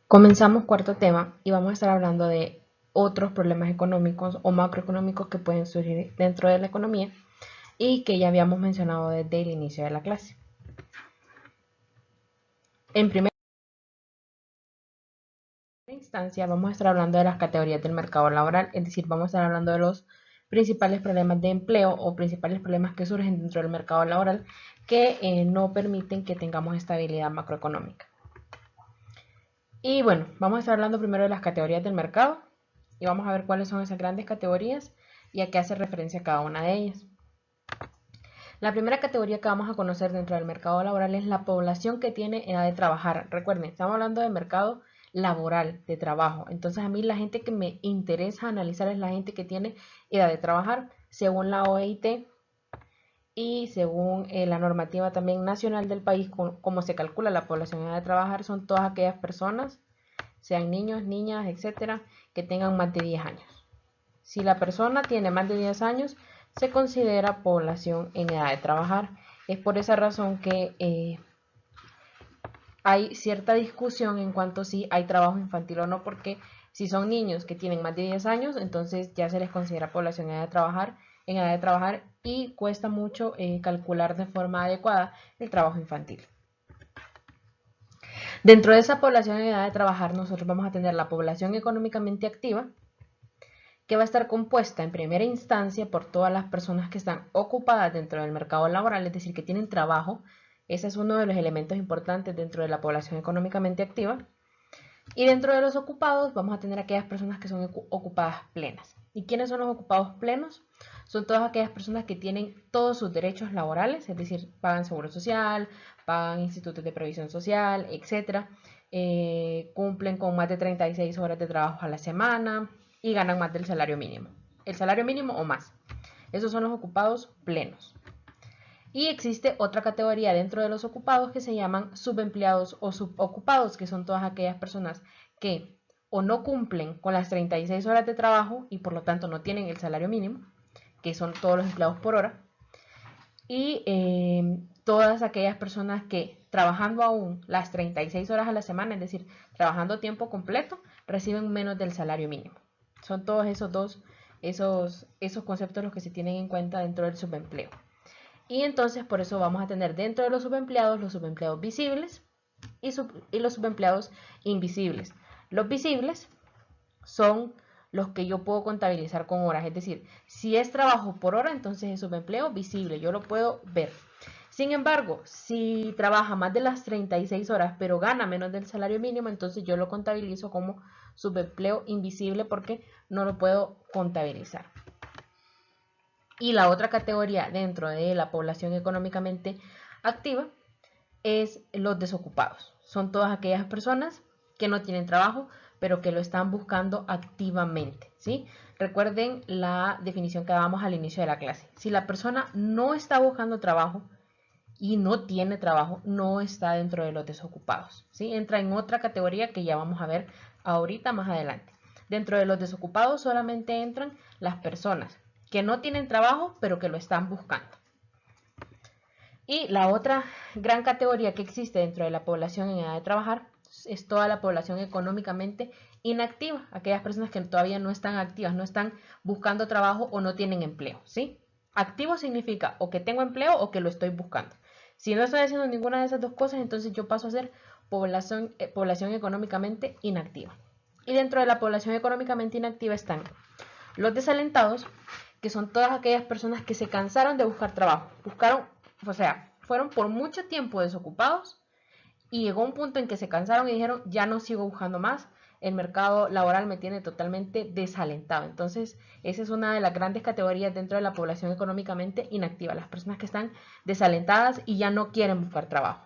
Comenzamos cuarto tema y vamos a estar hablando de otros problemas económicos o macroeconómicos que pueden surgir dentro de la economía y que ya habíamos mencionado desde el inicio de la clase. En primera instancia vamos a estar hablando de las categorías del mercado laboral, es decir, vamos a estar hablando de los principales problemas de empleo o principales problemas que surgen dentro del mercado laboral que no permiten que tengamos estabilidad macroeconómica. Y bueno, vamos a estar hablando primero de las categorías del mercado y vamos a ver cuáles son esas grandes categorías y a qué hace referencia cada una de ellas. La primera categoría que vamos a conocer dentro del mercado laboral es la población que tiene edad de trabajar. Recuerden, estamos hablando de mercado laboral, de trabajo. Entonces a mí la gente que me interesa analizar es la gente que tiene edad de trabajar. Según la OIT y según la normativa también nacional del país, como se calcula la población de edad de trabajar, son todas aquellas personas, sean niños, niñas, etcétera, que tengan más de 10 años. Si la persona tiene más de 10 años, se considera población en edad de trabajar. Es por esa razón que hay cierta discusión en cuanto a si hay trabajo infantil o no, porque si son niños que tienen más de 10 años, entonces ya se les considera población en edad de trabajar y cuesta mucho calcular de forma adecuada el trabajo infantil. Dentro de esa población en edad de trabajar, nosotros vamos a tener la población económicamente activa, que va a estar compuesta en primera instancia por todas las personas que están ocupadas dentro del mercado laboral, es decir, que tienen trabajo. Ese es uno de los elementos importantes dentro de la población económicamente activa. Y dentro de los ocupados vamos a tener aquellas personas que son ocupadas plenas. ¿Y quiénes son los ocupados plenos? Son todas aquellas personas que tienen todos sus derechos laborales, es decir, pagan seguro social, pagan institutos de previsión social, etc. Cumplen con más de 36 horas de trabajo a la semana y ganan más del salario mínimo. El salario mínimo o más. Esos son los ocupados plenos. Y existe otra categoría dentro de los ocupados que se llaman subempleados o subocupados, que son todas aquellas personas que o no cumplen con las 36 horas de trabajo y por lo tanto no tienen el salario mínimo, que son todos los empleados por hora, y todas aquellas personas que trabajando aún las 36 horas a la semana, es decir, trabajando tiempo completo, reciben menos del salario mínimo. Son todos esos conceptos los que se tienen en cuenta dentro del subempleo. Y entonces por eso vamos a tener dentro de los subempleados visibles y los subempleados invisibles. Los visibles son los que yo puedo contabilizar con horas, es decir, si es trabajo por hora, entonces es subempleo visible, yo lo puedo ver. Sin embargo, si trabaja más de las 36 horas pero gana menos del salario mínimo, entonces yo lo contabilizo como subempleo invisible porque no lo puedo contabilizar. Y la otra categoría dentro de la población económicamente activa es los desocupados. Son todas aquellas personas que no tienen trabajo, pero que lo están buscando activamente, ¿sí? Recuerden la definición que dábamos al inicio de la clase. Si la persona no está buscando trabajo y no tiene trabajo, no está dentro de los desocupados, ¿sí? Entra en otra categoría que ya vamos a ver ahorita más adelante. Dentro de los desocupados solamente entran las personas que no tienen trabajo, pero que lo están buscando. Y la otra gran categoría que existe dentro de la población en edad de trabajar es toda la población económicamente inactiva, aquellas personas que todavía no están activas, no están buscando trabajo o no tienen empleo, ¿sí? Activo significa o que tengo empleo o que lo estoy buscando. Si no estoy haciendo ninguna de esas dos cosas, entonces yo paso a ser población económicamente inactiva. Y dentro de la población económicamente inactiva están los desalentados, que son todas aquellas personas que se cansaron de buscar trabajo, fueron por mucho tiempo desocupados y llegó un punto en que se cansaron y dijeron, ya no sigo buscando más, el mercado laboral me tiene totalmente desalentado. Entonces, esa es una de las grandes categorías dentro de la población económicamente inactiva, las personas que están desalentadas y ya no quieren buscar trabajo.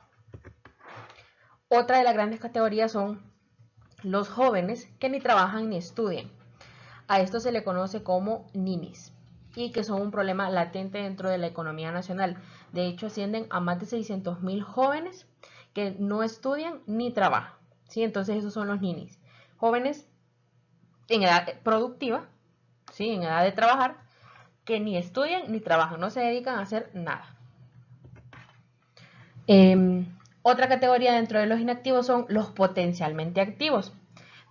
Otra de las grandes categorías son los jóvenes que ni trabajan ni estudian. A esto se le conoce como ninis y que son un problema latente dentro de la economía nacional. De hecho, ascienden a más de 600.000 jóvenes que no estudian ni trabajan, ¿sí? Entonces esos son los ninis. Jóvenes en edad productiva, ¿sí? En edad de trabajar, que ni estudian ni trabajan, no se dedican a hacer nada. Otra categoría dentro de los inactivos son los potencialmente activos.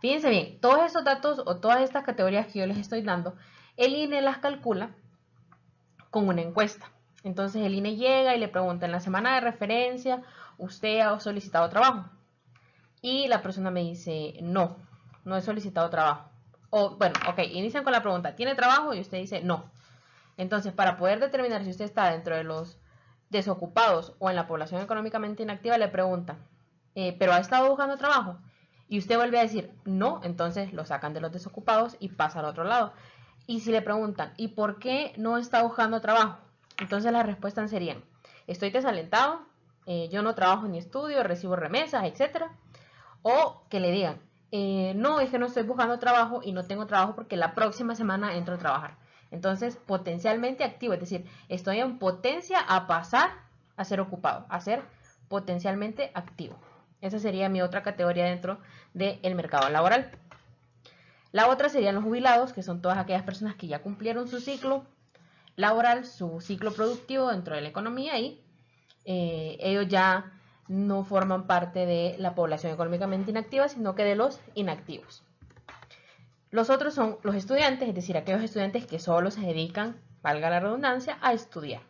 Fíjense bien, todos estos datos o todas estas categorías que yo les estoy dando, el INE las calcula con una encuesta. Entonces el INE llega y le pregunta, en la semana de referencia, ¿usted ha solicitado trabajo? Y la persona me dice, no, no he solicitado trabajo. O bueno, ok, inician con la pregunta, ¿tiene trabajo? Y usted dice, no. Entonces, para poder determinar si usted está dentro de los desocupados o en la población económicamente inactiva, le pregunta, ¿pero ha estado buscando trabajo? Y usted vuelve a decir, no, entonces lo sacan de los desocupados y pasa al otro lado. Y si le preguntan, ¿y por qué no está buscando trabajo? Entonces las respuestas serían, estoy desalentado, yo no trabajo ni estudio, recibo remesas, etc. O que le digan, no, es que no estoy buscando trabajo y no tengo trabajo porque la próxima semana entro a trabajar. Entonces, potencialmente activo, es decir, estoy en potencia a pasar a ser ocupado, a ser potencialmente activo. Esa sería mi otra categoría dentro del mercado laboral. La otra serían los jubilados, que son todas aquellas personas que ya cumplieron su ciclo laboral, su ciclo productivo dentro de la economía y ellos ya no forman parte de la población económicamente inactiva, sino que de los inactivos. Los otros son los estudiantes, es decir, aquellos estudiantes que solo se dedican, valga la redundancia, a estudiar.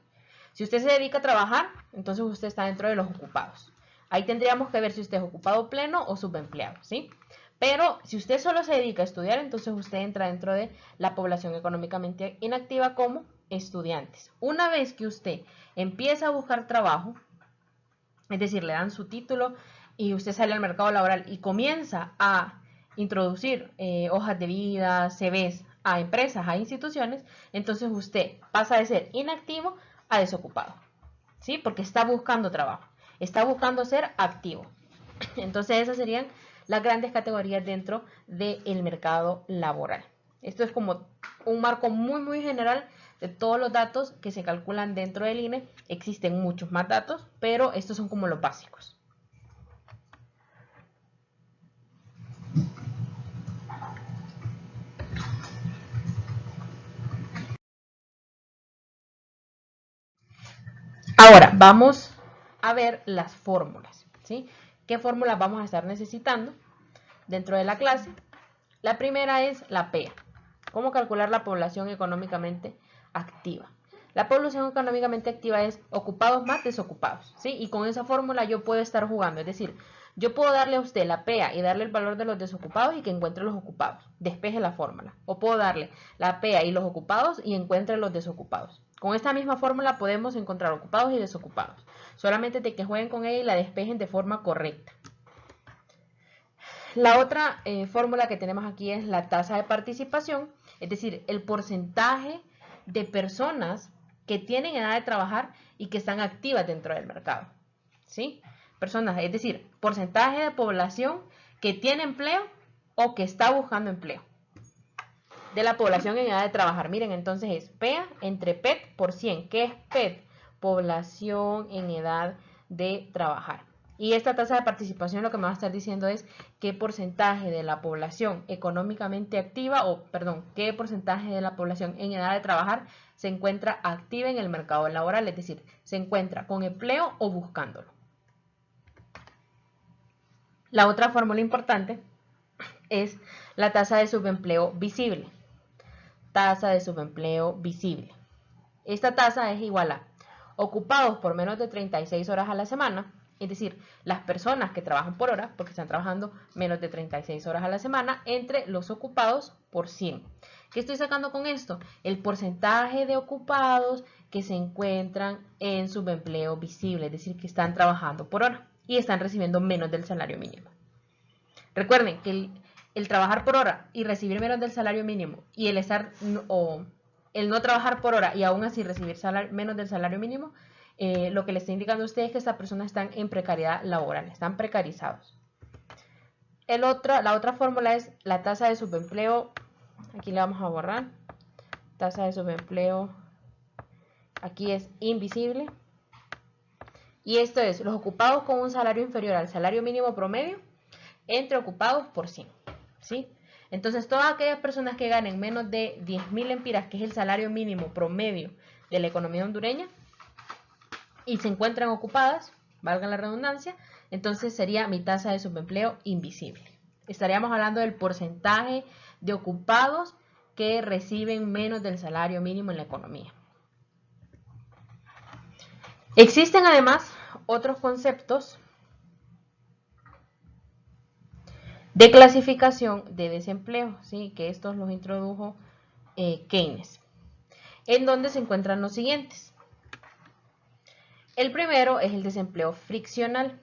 Si usted se dedica a trabajar, entonces usted está dentro de los ocupados. Ahí tendríamos que ver si usted es ocupado pleno o subempleado, ¿sí? Pero si usted solo se dedica a estudiar, entonces usted entra dentro de la población económicamente inactiva como estudiantes. Una vez que usted empieza a buscar trabajo, es decir, le dan su título y usted sale al mercado laboral y comienza a introducir hojas de vida, CVs a empresas, a instituciones, entonces usted pasa de ser inactivo a desocupado, ¿sí? Porque está buscando trabajo, está buscando ser activo. Entonces esas serían las grandes categorías dentro del mercado laboral. Esto es como un marco muy general de todos los datos que se calculan dentro del INE. Existen muchos más datos, pero estos son como los básicos. Ahora, vamos a ver las fórmulas, ¿sí? ¿Qué fórmulas vamos a estar necesitando dentro de la clase? La primera es la PEA. ¿Cómo calcular la población económicamente activa? La población económicamente activa es ocupados más desocupados, ¿sí? Y con esa fórmula yo puedo estar jugando, es decir, yo puedo darle a usted la PEA y darle el valor de los desocupados y que encuentre los ocupados, despeje la fórmula. O puedo darle la PEA y los ocupados y encuentre los desocupados. Con esta misma fórmula podemos encontrar ocupados y desocupados, solamente de que jueguen con ella y la despejen de forma correcta. La otra fórmula que tenemos aquí es la tasa de participación, es decir, el porcentaje de personas que tienen edad de trabajar y que están activas dentro del mercado, ¿sí? Personas, es decir, porcentaje de población que tiene empleo o que está buscando empleo de la población en edad de trabajar. Miren, entonces es PEA entre PET por 100. ¿Qué es PET? Población en edad de trabajar. Y esta tasa de participación lo que me va a estar diciendo es qué porcentaje de la población económicamente activa, o perdón, qué porcentaje de la población en edad de trabajar se encuentra activa en el mercado laboral, es decir, se encuentra con empleo o buscándolo. La otra fórmula importante es la tasa de subempleo visible. Tasa de subempleo visible. Esta tasa es igual a ocupados por menos de 36 horas a la semana, es decir, las personas que trabajan por hora, porque están trabajando menos de 36 horas a la semana, entre los ocupados por 100. ¿Qué estoy sacando con esto? El porcentaje de ocupados que se encuentran en subempleo visible, es decir, que están trabajando por hora y están recibiendo menos del salario mínimo. Recuerden que el trabajar por hora y recibir menos del salario mínimo y el no trabajar por hora y aún así recibir menos del salario mínimo, lo que le está indicando a ustedes es que estas personas están en precariedad laboral, están precarizados. La otra fórmula es la tasa de subempleo, aquí le vamos a borrar, tasa de subempleo, aquí es invisible, y esto es los ocupados con un salario inferior al salario mínimo promedio entre ocupados por 100, ¿sí? Entonces, todas aquellas personas que ganen menos de 10.000 lempiras, que es el salario mínimo promedio de la economía hondureña, y se encuentran ocupadas, valga la redundancia, entonces sería mi tasa de subempleo invisible. Estaríamos hablando del porcentaje de ocupados que reciben menos del salario mínimo en la economía. Existen además otros conceptos de clasificación de desempleo, ¿sí? Que estos los introdujo Keynes, en donde se encuentran los siguientes. El primero es el desempleo friccional.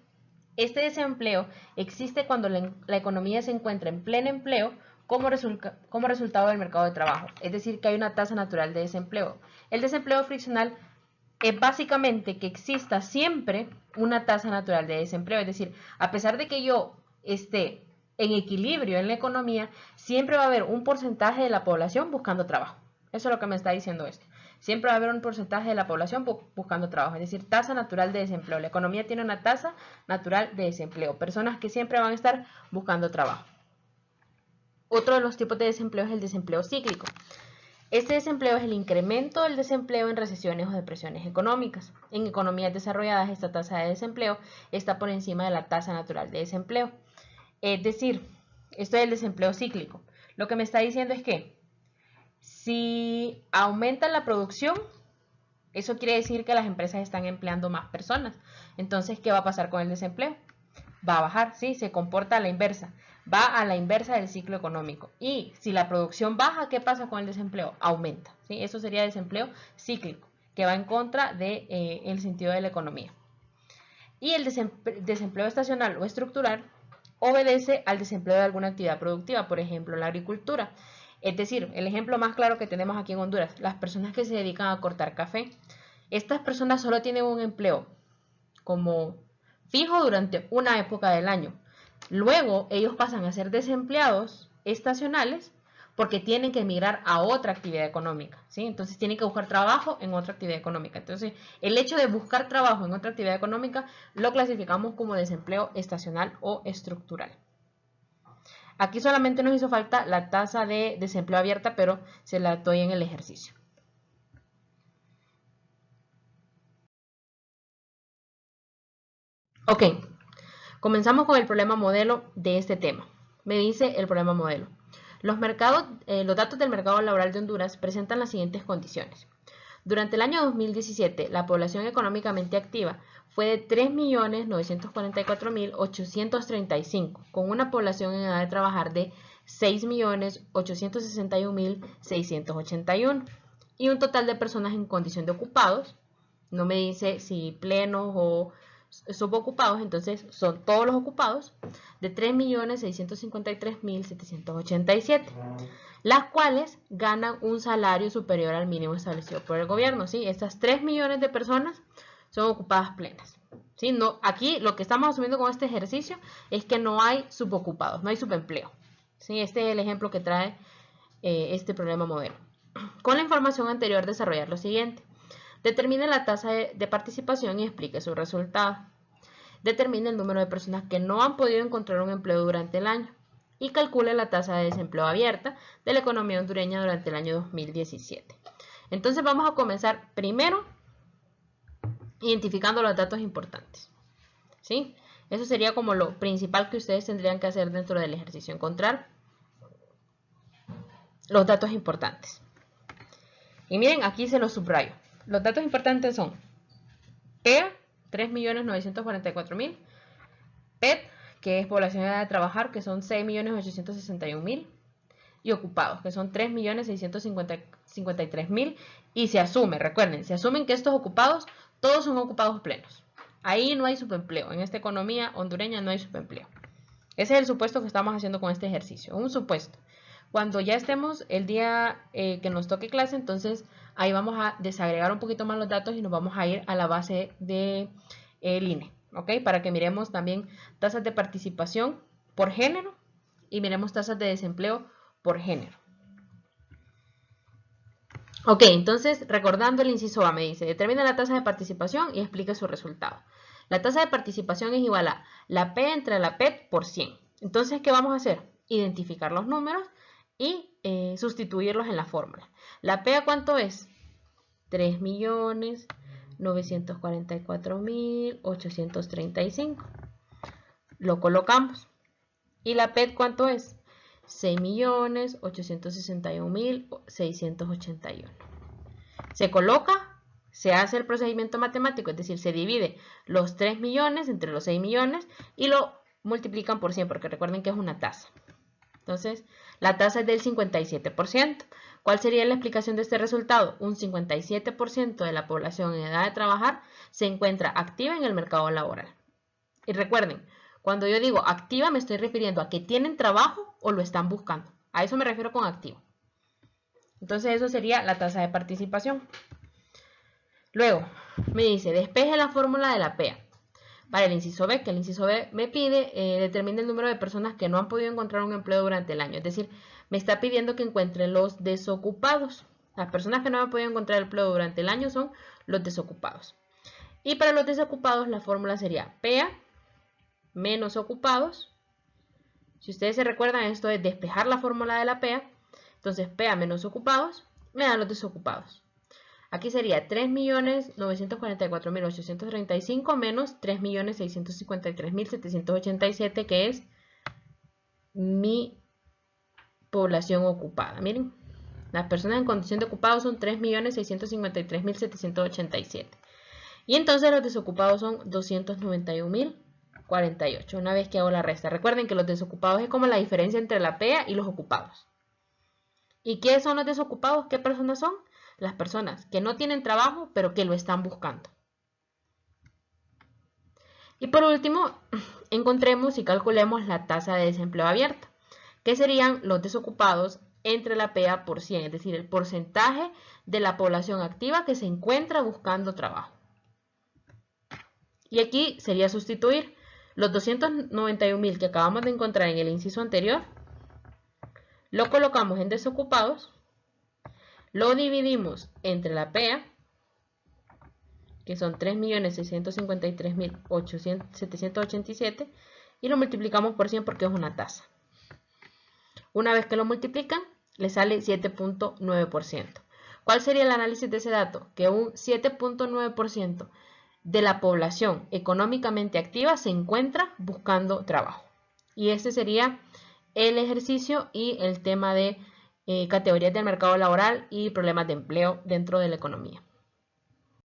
Este desempleo existe cuando la economía se encuentra en pleno empleo como resultado del mercado de trabajo, es decir, que hay una tasa natural de desempleo. El desempleo friccional es básicamente que exista siempre una tasa natural de desempleo, es decir, a pesar de que yo esté en equilibrio en la economía, siempre va a haber un porcentaje de la población buscando trabajo. Eso es lo que me está diciendo esto. Siempre va a haber un porcentaje de la población buscando trabajo, es decir, tasa natural de desempleo. La economía tiene una tasa natural de desempleo, personas que siempre van a estar buscando trabajo. Otro de los tipos de desempleo es el desempleo cíclico. Este desempleo es el incremento del desempleo en recesiones o depresiones económicas. En economías desarrolladas, esta tasa de desempleo está por encima de la tasa natural de desempleo. Es decir, esto es el desempleo cíclico. Lo que me está diciendo es que si aumenta la producción, eso quiere decir que las empresas están empleando más personas. Entonces, ¿qué va a pasar con el desempleo? Va a bajar, ¿sí? Se comporta a la inversa. Va a la inversa del ciclo económico. Y si la producción baja, ¿qué pasa con el desempleo? Aumenta, ¿sí? Eso sería desempleo cíclico, que va en contra del sentido de la economía. Y el desempleo estacional o estructural obedece al desempleo de alguna actividad productiva, por ejemplo, la agricultura. Es decir, el ejemplo más claro que tenemos aquí en Honduras, las personas que se dedican a cortar café. Estas personas solo tienen un empleo como fijo durante una época del año. Luego ellos pasan a ser desempleados estacionales porque tienen que emigrar a otra actividad económica, ¿sí? Entonces tienen que buscar trabajo en otra actividad económica. Entonces, el hecho de buscar trabajo en otra actividad económica lo clasificamos como desempleo estacional o estructural. Aquí solamente nos hizo falta la tasa de desempleo abierta, pero se la doy en el ejercicio. Ok, comenzamos con el problema modelo de este tema. Me dice el problema modelo. Los datos del mercado laboral de Honduras presentan las siguientes condiciones. Durante el año 2017, la población económicamente activa fue de 3.944.835, con una población en edad de trabajar de 6.861.681 y un total de personas en condición de ocupados, no me dice si plenos o subocupados, entonces son todos los ocupados, de 3.653.787, las cuales ganan un salario superior al mínimo establecido por el gobierno, ¿sí? Estas 3 millones de personas son ocupadas plenas, ¿sí? No, aquí lo que estamos asumiendo con este ejercicio es que no hay subocupados, no hay subempleo, ¿sí? Este es el ejemplo que trae este problema modelo. Con la información anterior, desarrollar lo siguiente. Determine la tasa de participación y explique su resultado. Determine el número de personas que no han podido encontrar un empleo durante el año y calcule la tasa de desempleo abierta de la economía hondureña durante el año 2017. Entonces vamos a comenzar primero identificando los datos importantes, ¿sí? Eso sería como lo principal que ustedes tendrían que hacer dentro del ejercicio, encontrar los datos importantes. Y miren, aquí se los subrayo. Los datos importantes son PEA, 3.944.000, PET, que es población de edad de trabajar, que son 6.861.000, y ocupados, que son 3.653.000, y se asume, recuerden, se asumen que estos ocupados, todos son ocupados plenos. Ahí no hay subempleo, en esta economía hondureña no hay subempleo. Ese es el supuesto que estamos haciendo con este ejercicio, un supuesto. Cuando ya estemos el día que nos toque clase, entonces ahí vamos a desagregar un poquito más los datos y nos vamos a ir a la base de INE, ¿ok? Para que miremos también tasas de participación por género y miremos tasas de desempleo por género. Ok, entonces recordando el inciso A, me dice, determina la tasa de participación y explique su resultado. La tasa de participación es igual a la P entre la PET por 100. Entonces, ¿qué vamos a hacer? Identificar los números y sustituirlos en la fórmula. ¿La P a cuánto es? 3.944.000 944.835. Lo colocamos. ¿Y la PET cuánto es? 6.861.681. Se coloca, se hace el procedimiento matemático, es decir, se divide los 3 millones entre los 6 millones y lo multiplican por 100, porque recuerden que es una tasa. Entonces, la tasa es del 57%. ¿Cuál sería la explicación de este resultado? Un 57% de la población en edad de trabajar se encuentra activa en el mercado laboral. Y recuerden, cuando yo digo activa me estoy refiriendo a que tienen trabajo o lo están buscando. A eso me refiero con activo. Entonces eso sería la tasa de participación. Luego me dice, despeje la fórmula de la PEA. Para el inciso B, que el inciso B me pide, determine el número de personas que no han podido encontrar un empleo durante el año. Es decir, me está pidiendo que encuentre los desocupados. Las personas que no han podido encontrar empleo durante el año son los desocupados. Y para los desocupados la fórmula sería PEA menos ocupados. Si ustedes se recuerdan, esto es despejar la fórmula de la PEA. Entonces, PEA menos ocupados me da los desocupados. Aquí sería 3.944.835 menos 3.653.787, que es mi población ocupada. Miren, las personas en condición de ocupado son 3.653.787. Y entonces los desocupados son 291.048, una vez que hago la resta. Recuerden que los desocupados es como la diferencia entre la PEA y los ocupados. ¿Y qué son los desocupados? ¿Qué personas son? Las personas que no tienen trabajo, pero que lo están buscando. Y por último, encontremos y calculemos la tasa de desempleo abierta, que serían los desocupados entre la PEA por 100, es decir, el porcentaje de la población activa que se encuentra buscando trabajo. Y aquí sería sustituir los 291.000 que acabamos de encontrar en el inciso anterior, lo colocamos en desocupados, lo dividimos entre la PEA, que son 3.653.787, y lo multiplicamos por 100 porque es una tasa. Una vez que lo multiplican, le sale 7.9%. ¿Cuál sería el análisis de ese dato? Que un 7.9% de la población económicamente activa se encuentra buscando trabajo. Y este sería el ejercicio y el tema de categorías del mercado laboral y problemas de empleo dentro de la economía.